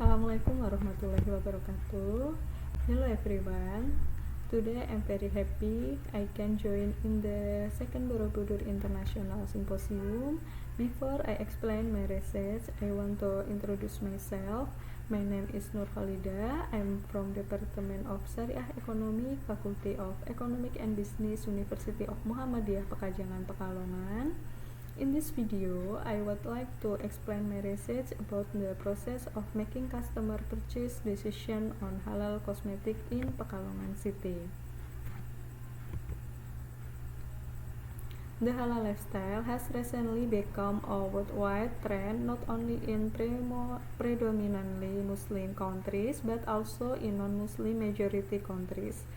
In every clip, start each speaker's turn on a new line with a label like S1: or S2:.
S1: Assalamualaikum warahmatullahi wabarakatuh. Hello everyone. Today I'm very happy I can join in the second Borobudur International Symposium. Before I explain my research, I want to introduce myself. My name is Nur Khalida. I'm from Department of Syariah Economy, Faculty of Economic and Business, University of Muhammadiyah Pekajangan Pekalongan. In this video, I would like to explain my research about the process of making customer purchase decision on halal cosmetic in Pekalongan City. The halal lifestyle has recently become a worldwide trend not only in predominantly Muslim countries but also in non-Muslim majority countries.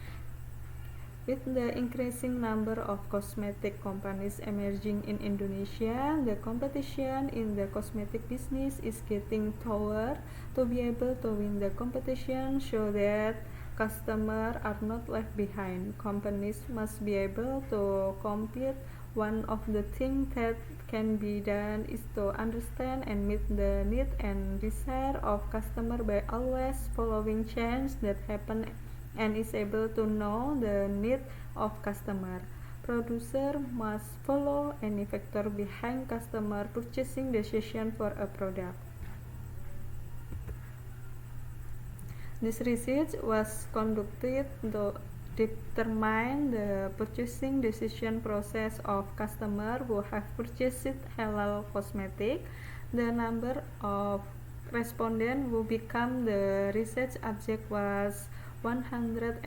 S1: With the increasing number of cosmetic companies emerging in Indonesia, the competition in the cosmetic business is getting tougher. To be able to win the competition so that customers are not left behind, companies must be able to compete. One of the things that can be done is to understand and meet the need and desire of customer by always following change that happen and is able to know the need of customer. Producer must follow any factor behind customer purchasing decision for a product. This research was conducted to determine the purchasing decision process of customers who have purchased halal cosmetic. The number of respondents who become the research object was 150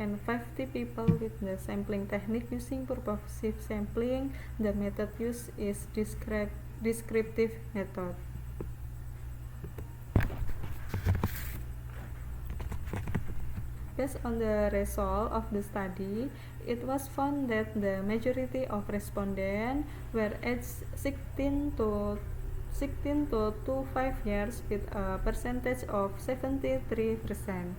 S1: people with the sampling technique using purposive sampling. The method used is descriptive method. Based on the result of the study, it was found that the majority of respondents were aged 16 to 25 years with a percentage of 73%.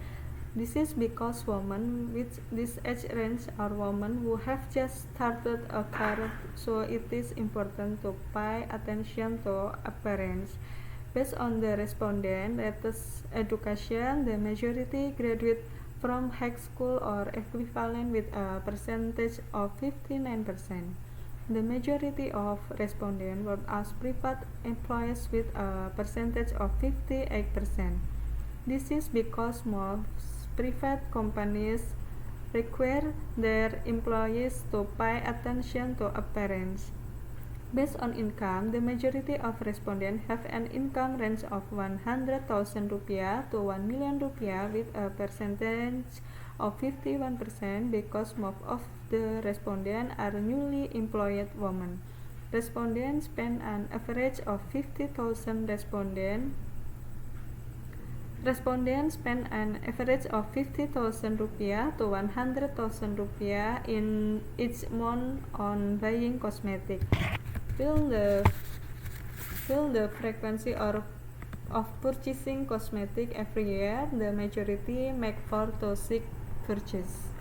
S1: This is because women with this age range are women who have just started a career, so it is important to pay attention to appearance. Based on the respondent latest education, the majority graduate from high school or equivalent with a percentage of 59%. The majority of respondents work as private employees with a percentage of 58%. This is because most private companies require their employees to pay attention to appearance. Based on income, the majority of respondents have an income range of 100,000 rupiah to 1 million rupiah with a percentage of 51% because most of the respondents are newly employed women. Respondents spend an average of 50,000 Respondents spend an average of 50,000 rupiah to 100,000 rupiah in each month on buying cosmetic. While the frequency of purchasing cosmetic every year, the majority make 4 to 6 purchases.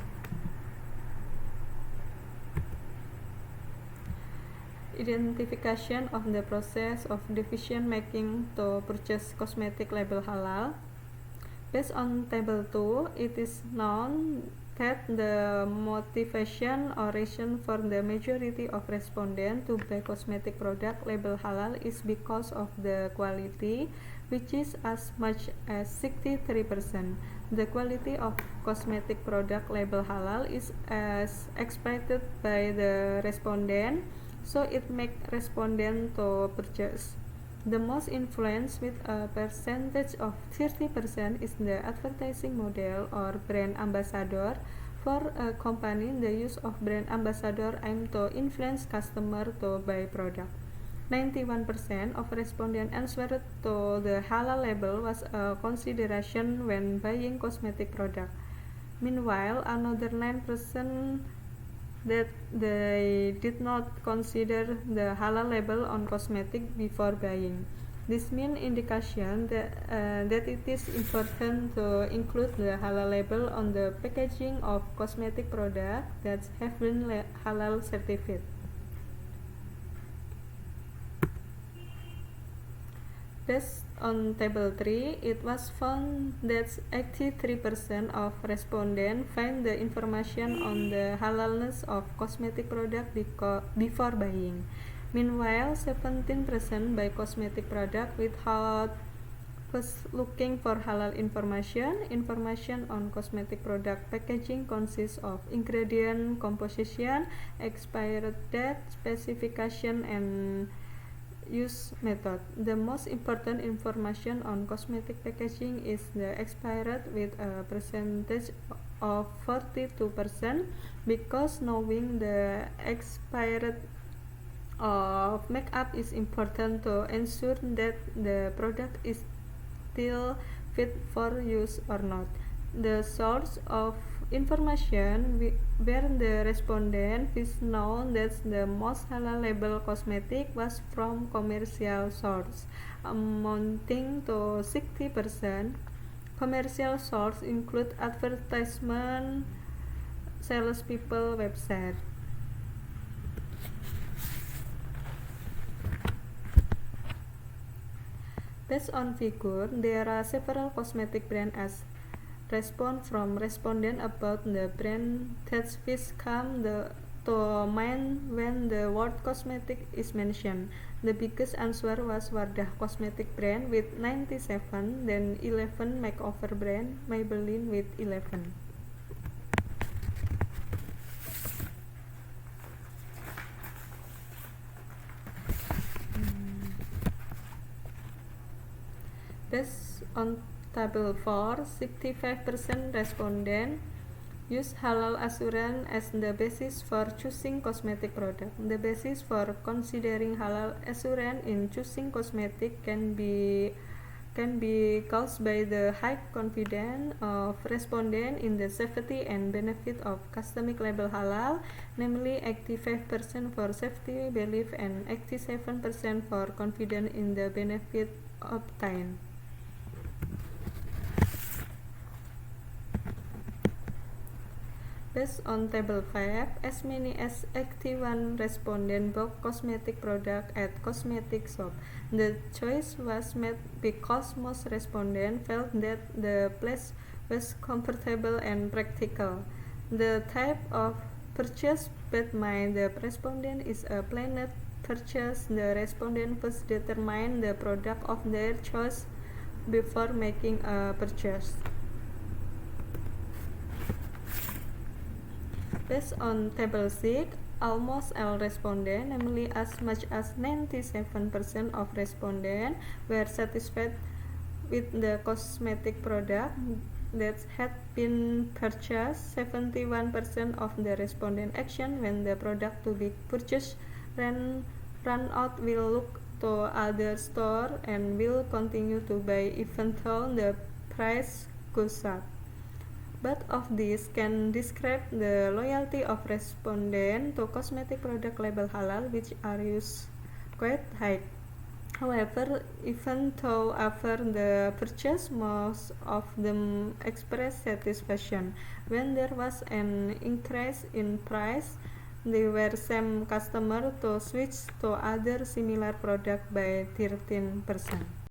S1: Identification of the process of decision making to purchase cosmetic label halal. Based on table 2, it is known that the motivation or reason for the majority of respondents to buy cosmetic product label halal is because of the quality, which is as much as 63%. The quality of cosmetic product label halal is as expected by the respondent, so it makes respondent to purchase. The most influence with a percentage of 30% is the advertising model or brand ambassador. For a company, the use of brand ambassador aims to influence customers to buy product. 91% of respondents answered to the halal label was a consideration when buying cosmetic product. Meanwhile, another 9% that they did not consider the halal label on cosmetic before buying. This means indication that it is important to include the halal label on the packaging of cosmetic products that have been halal certified. Based on table 3, it was found that 83% of respondents find the information on the halalness of cosmetic product before buying. Meanwhile, 17% buy cosmetic product without first looking for halal information. Information on cosmetic product packaging consists of ingredient composition, expired date, specification, and use method. The most important information on cosmetic packaging is the expired with a percentage of 42%, because knowing the expired of makeup is important to ensure that the product is still fit for use or not. The source of information where the respondent is known that the most halal label cosmetic was from commercial source, amounting to 60%. Commercial source include advertisement, salespeople website. Based on figure, there are several cosmetic brands as response from respondent about the brand that which come to mind when the word cosmetic is mentioned. The biggest answer was Wardah cosmetic brand with 97, then 11 makeover brand, Maybelline with 11. Based on table 4, 65% respondent use halal assurance as the basis for choosing cosmetic product. The basis for considering halal assurance in choosing cosmetic can be caused by the high confidence of respondent in the safety and benefit of cosmetic label halal, namely 85% for safety belief and 87% for confidence in the benefit obtained. Based on table 5, as many as 81 respondents bought cosmetic product at cosmetic shop. The choice was made because most respondents felt that the place was comfortable and practical. The type of purchase made by the respondent is a planned purchase. The respondent first determine the product of their choice before making a purchase. Based on table 6, almost all respondents, namely as much as 97% of respondents, were satisfied with the cosmetic product that had been purchased. 71% of the respondent action when the product to be purchased run out will look to other store and will continue to buy even though the price goes up. Both of these can describe the loyalty of respondents to cosmetic product label halal, which are used quite high. However, even though after the purchase, most of them expressed satisfaction. When there was an increase in price, there were some customers to switch to other similar product by 13%.